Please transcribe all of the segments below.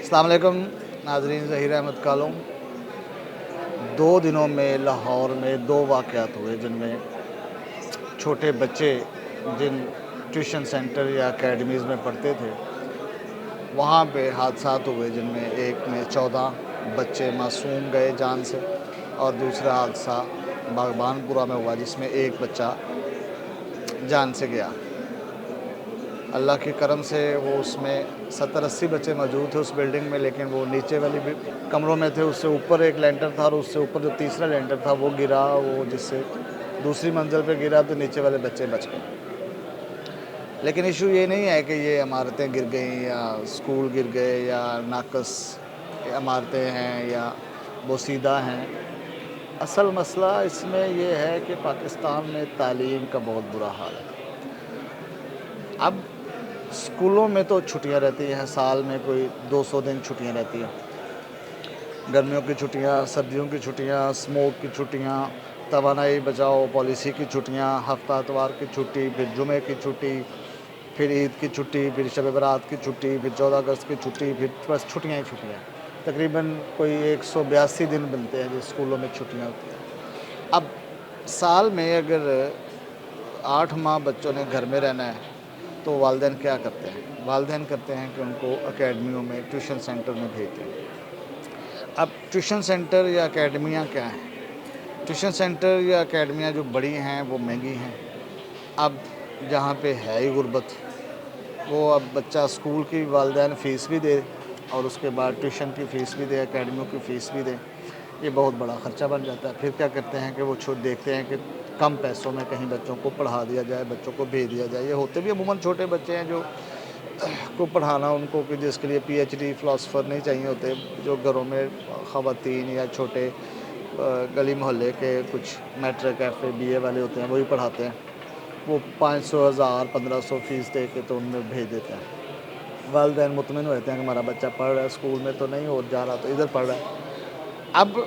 अस्सलाम वालेकुम नाजरीन, ज़हीर अहमद कालूम। 2 दिनों में लाहौर में 2 वाक़यात हुए जिनमें छोटे बच्चे जिन ट्यूशन सेंटर या अकेडमीज़ में पढ़ते थे वहाँ पे हादसात हुए, जिनमें एक में 14 बच्चे मासूम गए जान से और दूसरा हादसा बागबानपुरा में हुआ जिसमें एक बच्चा जान से गया। अल्लाह के करम से वो उसमें 70-80 बच्चे मौजूद थे उस बिल्डिंग में, लेकिन वो नीचे वाली भी कमरों में थे। उससे ऊपर एक लेंटर था और उससे ऊपर जो तीसरा लेंटर था वो गिरा, वो जिससे दूसरी मंजिल पे गिरा तो नीचे वाले बच्चे बच गए। लेकिन इशू ये नहीं है कि ये इमारतें गिर गई या स्कूल गिर गए या नाकस इमारतें हैं या बोसीदा हैं। असल मसला इसमें ये है कि पाकिस्तान में तालीम का बहुत बुरा हाल है। अब स्कूलों में तो छुट्टियां रहती हैं, साल में कोई 200 दिन छुट्टियां रहती हैं। गर्मियों की छुट्टियां, सर्दियों की छुट्टियां, स्मोक की छुट्टियां, तवानाई बचाओ पॉलिसी की छुट्टियां, हफ्ता इतवार की छुट्टी, फिर जुमे की छुट्टी, फिर ईद की छुट्टी, फिर शब बरात की छुट्टी, फिर 14 अगस्त की छुट्टी, फिर बस छुट्टियाँ ही छुट्टियाँ। तकरीबन कोई 182 दिन बनते हैं जो स्कूलों में छुट्टियाँ होती हैं। अब साल में अगर 8 माह बच्चों ने घर में रहना है तो वालिदैन क्या करते हैं? वालिदैन करते हैं कि उनको अकेडमियों में, ट्यूशन सेंटर में भेजते हैं। अब ट्यूशन सेंटर या अकेडमियाँ क्या हैं? ट्यूशन सेंटर या अकेडमियाँ जो बड़ी हैं वो महंगी हैं। अब जहाँ पे है ही गुर्बत, वो अब बच्चा स्कूल की वालिदैन फ़ीस भी दे और उसके बाद ट्यूशन की फ़ीस भी दे, अकेडमियों की फ़ीस भी दे, ये बहुत बड़ा ख़र्चा बन जाता है। फिर क्या करते हैं कि वो देखते हैं कि कम पैसों में कहीं बच्चों को पढ़ा दिया जाए, बच्चों को भेज दिया जाए। ये होते भी अमूमन छोटे बच्चे हैं जो को पढ़ाना उनको कि जिसके लिए पीएचडी फ़िलासफ़र नहीं चाहिए होते, जो घरों में ख़वातीन या छोटे गली मोहल्ले के कुछ मैट्रिक एफ़ए बीए वाले होते हैं वही पढ़ाते हैं। वो 500, 1000, 1500 फ़ीस दे के तो उनमें भेज देते हैं। वालिदैन मुतमिन रहते हैं कि हमारा बच्चा पढ़ रहा है, स्कूल में तो नहीं और जा रहा तो इधर पढ़ रहा है। अब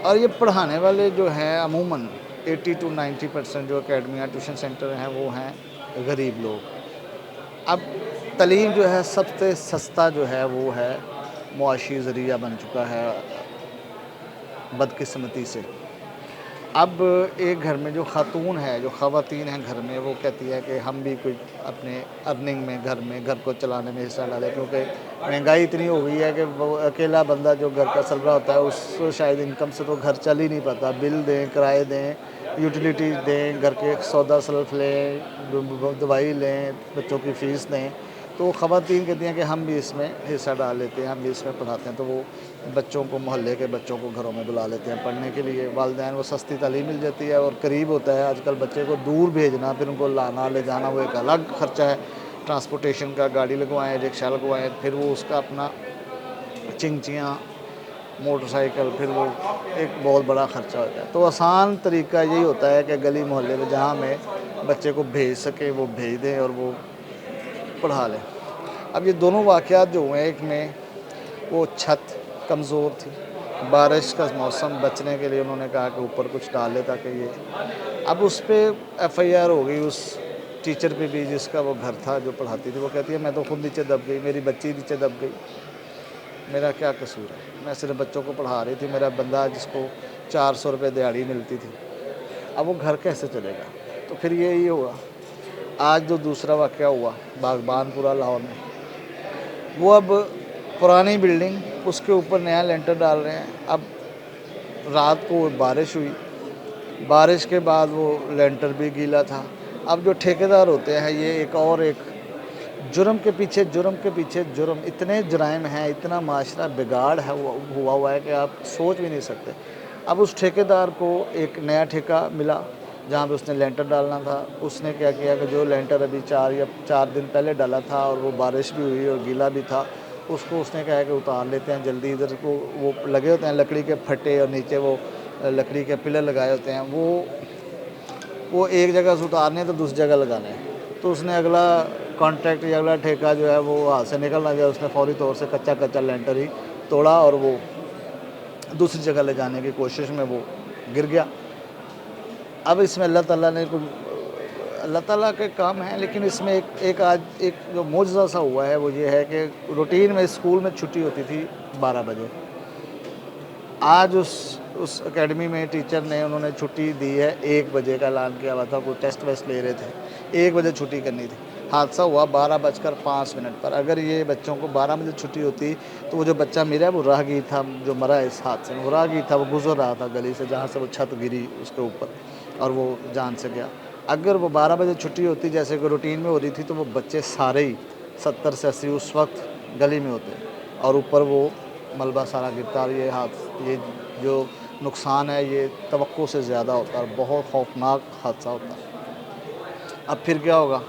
और ये पढ़ाने वाले जो हैं अमूमन 80 to 90% जो अकेडमियाँ ट्यूशन सेंटर हैं वो हैं गरीब लोग। अब तालीम जो है सबसे सस्ता जो है वो है मुआशी ज़रिया बन चुका है बदकिस्मती से। अब एक घर में जो खातून है, जो ख़वातीन हैं घर में, वो कहती है कि हम भी कोई अपने अर्निंग में घर को चलाने में हिस्सा डालें, क्योंकि महंगाई इतनी हो गई है कि वो अकेला बंदा जो घर का चल रहा होता है उस शायद इनकम से तो घर चल ही नहीं पाता। बिल दें, किराए दें, यूटिलिटीज़ दें, घर के सौदा सल्फ लें, दवाई लें, बच्चों की फ़ीस दें। तो ख़वातीन कहती हैं कि हम भी इसमें हिस्सा डाल लेते हैं, हम भी इसमें पढ़ाते हैं। तो वो बच्चों को, मोहल्ले के बच्चों को घरों में बुला लेते हैं पढ़ने के लिए। वालिदैन वो सस्ती तालीम मिल जाती है और करीब होता है। आजकल बच्चे को दूर भेजना, फिर उनको लाना ले जाना, वो एक अलग ख़र्चा है। ट्रांसपोर्टेशन का, गाड़ी लगवाएँ, रिक्शा लगवाएँ, फिर वो उसका अपना चिंचियाँ, मोटरसाइकिल, फिर वो एक बहुत बड़ा ख़र्चा होता है। तो आसान तरीका यही होता है कि गली मोहल्ले में जहाँ में बच्चे को भेज सकें वो भेज दें और वो पढ़ा लें। अब ये दोनों वाक़यात जो हुए, एक में वो छत कमज़ोर थी, बारिश का मौसम बचने के लिए उन्होंने कहा कि ऊपर कुछ डाल ले ताकि ये, अब उस पे एफआईआर हो गई उस टीचर पे भी जिसका वो घर था, जो पढ़ाती थी। वो कहती है मैं तो खुद नीचे दब गई, मेरी बच्ची नीचे दब गई, मेरा क्या कसूर है, मैं सिर्फ बच्चों को पढ़ा रही थी। मेरा बंदा जिसको 400 रुपये दिहाड़ी मिलती थी, अब वो घर कैसे चलेगा? तो फिर यही हुआ। आज जो दूसरा वाक़या हुआ बागबानपुरा लाहौर में, वो अब पुरानी बिल्डिंग, उसके ऊपर नया लेंटर डाल रहे हैं। अब रात को बारिश हुई, बारिश के बाद वो लेंटर भी गीला था। अब जो ठेकेदार होते हैं, ये एक जुर्म के पीछे जुर्म, इतने जराइम हैं, इतना माशरा बिगाड़ है हुआ हुआ है कि आप सोच भी नहीं सकते। अब उस ठेकेदार को एक नया ठेका मिला जहाँ पे उसने लेंटर डालना था। उसने क्या किया कि जो लेंटर अभी 4 दिन पहले डाला था और वो बारिश भी हुई और गीला भी था, उसको उसने कहा कि उतार लेते हैं जल्दी। इधर को वो लगे होते हैं लकड़ी के फट्टे और नीचे वो लकड़ी के पिलर लगाए होते हैं, वो एक जगह से उतारने तो दूसरी जगह लगाने हैं। तो उसने अगला कॉन्ट्रैक्ट या अगला ठेका जो है वो हाथ से निकल ना जाए, उसने फौरी तौर से कच्चा लेंटर ही तोड़ा और वो दूसरी जगह ले जाने की कोशिश में वो गिर गया। अब इसमें अल्लाह ताला ने اللہ ताला के काम हैं, लेकिन इसमें एक आज एक जो मौजज़ा सा हुआ है वो ये है कि रूटीन में स्कूल में छुट्टी होती थी 12 बजे। आज उस एकेडमी में टीचर ने उन्होंने छुट्टी दी है, 1 बजे का ऐलान किया हुआ था, कोई टेस्ट वेस्ट ले रहे थे, 1 बजे छुट्टी करनी थी। हादसा हुआ 12:05 पर। अगर ये बच्चों को 12 बजे छुट्टी होती तो वो जो बच्चा मेरा वो राहगीर था जो मरा इस हादसे में, वो राहगीर था, वो गुजर रहा था गली से जहाँ से वो छत गिरी उसके ऊपर और वो जान से गया। अगर वो 12 बजे छुट्टी होती जैसे कि रूटीन में हो रही थी तो वो बच्चे सारे ही 70 से 80 उस वक्त गली में होते और ऊपर वो मलबा सारा गिरता और ये जो नुकसान है ये तवक्को से ज़्यादा होता है और बहुत खौफनाक हादसा होता है। अब फिर क्या होगा?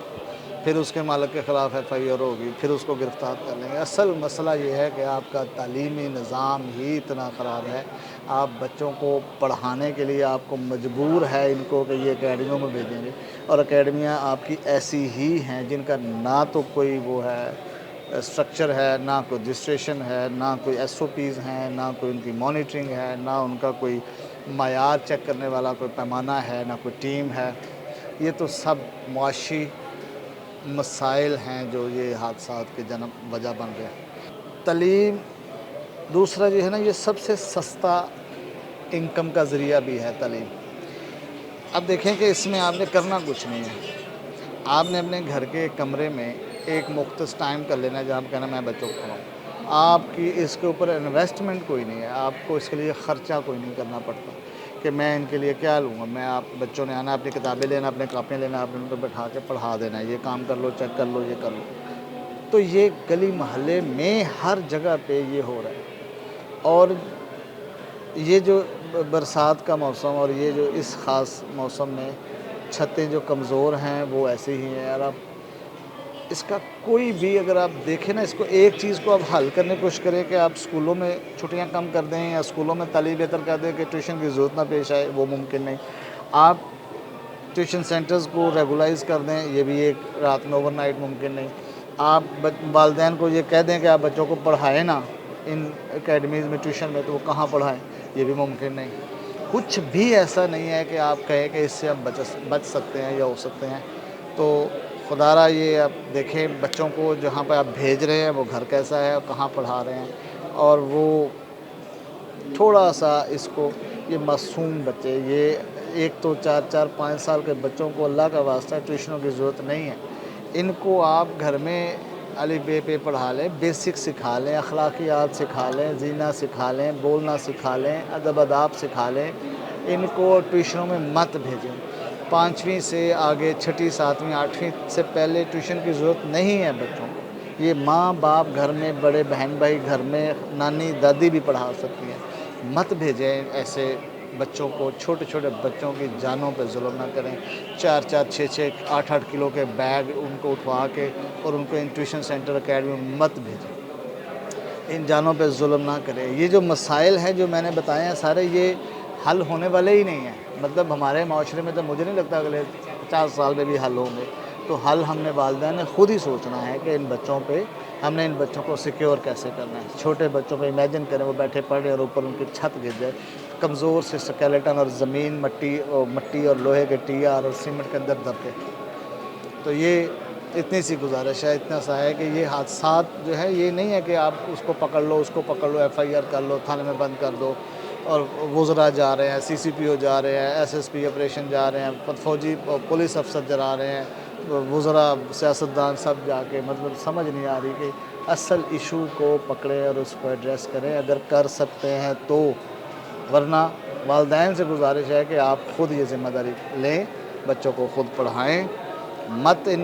फिर उसके मालिक के ख़िलाफ़ FIR होगी, फिर उसको गिरफ़्तार कर लेंगे। असल मसला ये है कि आपका तालीमी निज़ाम ही इतना ख़राब है, आप बच्चों को पढ़ाने के लिए आपको मजबूर है इनको कि ये अकेडमियों में भेजेंगे और अकेडमियाँ आपकी ऐसी ही हैं जिनका ना तो कोई वो है स्ट्रक्चर है, ना कोई रजिस्ट्रेशन है, ना कोई SOPs हैं, ना कोई उनकी मॉनिटरिंग है, ना उनका कोई मायार चेक करने वाला कोई पैमाना है, ना कोई टीम है। ये तो सब मुआशी मसाइल हैं जो ये हादसात के जन्म वजह बन रहे हैं। तलीम दूसरा जो है ना, ये सबसे सस्ता इनकम का ज़रिया भी है तलीम। अब देखें कि इसमें आपने करना कुछ नहीं है, आपने अपने घर के कमरे में एक मुख्तस टाइम कर लेना है जहाँ आप कहना मैं बच्चों को पढ़ाऊँ। आपकी इसके ऊपर इन्वेस्टमेंट कोई नहीं है, आपको इसके लिए ख़र्चा कोई नहीं करना पड़ता कि मैं इनके लिए क्या लूँगा। मैं आप बच्चों ने आना, अपनी किताबें लेना, अपने कापियाँ लेना, आपने उनको बैठा के पढ़ा देना है, ये काम कर लो, चेक कर लो, ये कर लो। तो ये गली मोहल्ले में हर जगह पे ये हो रहा है। और ये जो बरसात का मौसम और ये जो इस ख़ास मौसम में छतें जो कमज़ोर हैं वो ऐसे ही हैं यार। आप इसका कोई भी अगर आप देखें ना, इसको एक चीज़ को आप हल करने की कोशिश करें कि आप स्कूलों में छुट्टियां कम कर दें या स्कूलों में तालीम बेहतर कर दें कि ट्यूशन की ज़रूरत ना पेश आए, वो मुमकिन नहीं। आप ट्यूशन सेंटर्स को रेगुलाइज़ कर दें, ये भी एक रात में ओवरनाइट मुमकिन नहीं। आप वालिदैन को ये कह दें कि आप बच्चों को पढ़ाएँ ना इन एकेडमीज़ में, ट्यूशन में, तो वो कहाँ पढ़ाएँ, ये भी मुमकिन नहीं। कुछ भी ऐसा नहीं है कि आप कहें कि इससे आप बच सकते हैं या हो सकते हैं। तो खुदारा ये आप देखें बच्चों को जहाँ पर आप भेज रहे हैं वो घर कैसा है और कहाँ पढ़ा रहे हैं, और वो थोड़ा सा इसको, ये मासूम बच्चे, ये एक तो 4-4, 5 साल के बच्चों को अल्लाह का वास्ता ट्यूशनों की ज़रूरत नहीं है। इनको आप घर में अलिफ बे पे पढ़ा लें, बेसिक सिखा लें, अखलाकियात सिखा लें, जीना सिखा लें, बोलना सिखा लें, अदब आदाब सिखा लें। इनको ट्यूशनों में मत भेजें। 5वीं से आगे 6ठी, 7वीं, 8वीं से पहले ट्यूशन की ज़रूरत नहीं है बच्चों को। ये माँ बाप घर में, बड़े बहन भाई घर में, नानी दादी भी पढ़ा सकती हैं। मत भेजें ऐसे बच्चों को, छोटे छोटे बच्चों की जानों पर जुल्म ना करें। 4-4, 6-6, 8-8 किलो के बैग उनको उठवा के और उनको इन ट्यूशन सेंटर अकेडमी में मत भेजें। इन जानों पर जुल्म ना करें। ये जो मसाइल हैं जो मैंने बताए हैं सारे, ये हल होने वाले ही नहीं हैं। मतलब हमारे माशरे में तो मुझे नहीं लगता अगले 50 साल में भी हल होंगे। तो हल हमने वालिदैन ने ख़ुद ही सोचना है कि इन बच्चों पे हमने इन बच्चों को सिक्योर कैसे करना है। छोटे बच्चों को इमेजिन करें वो बैठे पढ़ रहे हैं और ऊपर उनकी छत गिर जाए, कमज़ोर से स्केलेटन और ज़मीन मट्टी और लोहे के टीआर और सीमेंट के अंदर दबे। तो ये इतनी सी गुजारिश है, इतना सा है कि ये हादसात जो है ये नहीं है कि आप उसको पकड़ लो, उसको पकड़ लो, FIR कर लो, थाने में बंद कर दो। और वज़रा जा रहे हैं, CCPO जा रहे हैं, SSP ऑपरेशन जा रहे हैं, फौजी पुलिस अफसर जा रहे हैं, वज़रा सियासतदान सब जाके, मतलब समझ नहीं आ रही कि असल इशू को पकड़े और उसको एड्रेस करें अगर कर सकते हैं तो। वरना वालिदैन से गुजारिश है कि आप ख़ुद ये ज़िम्मेदारी लें, बच्चों को ख़ुद पढ़ाएँ, मत इन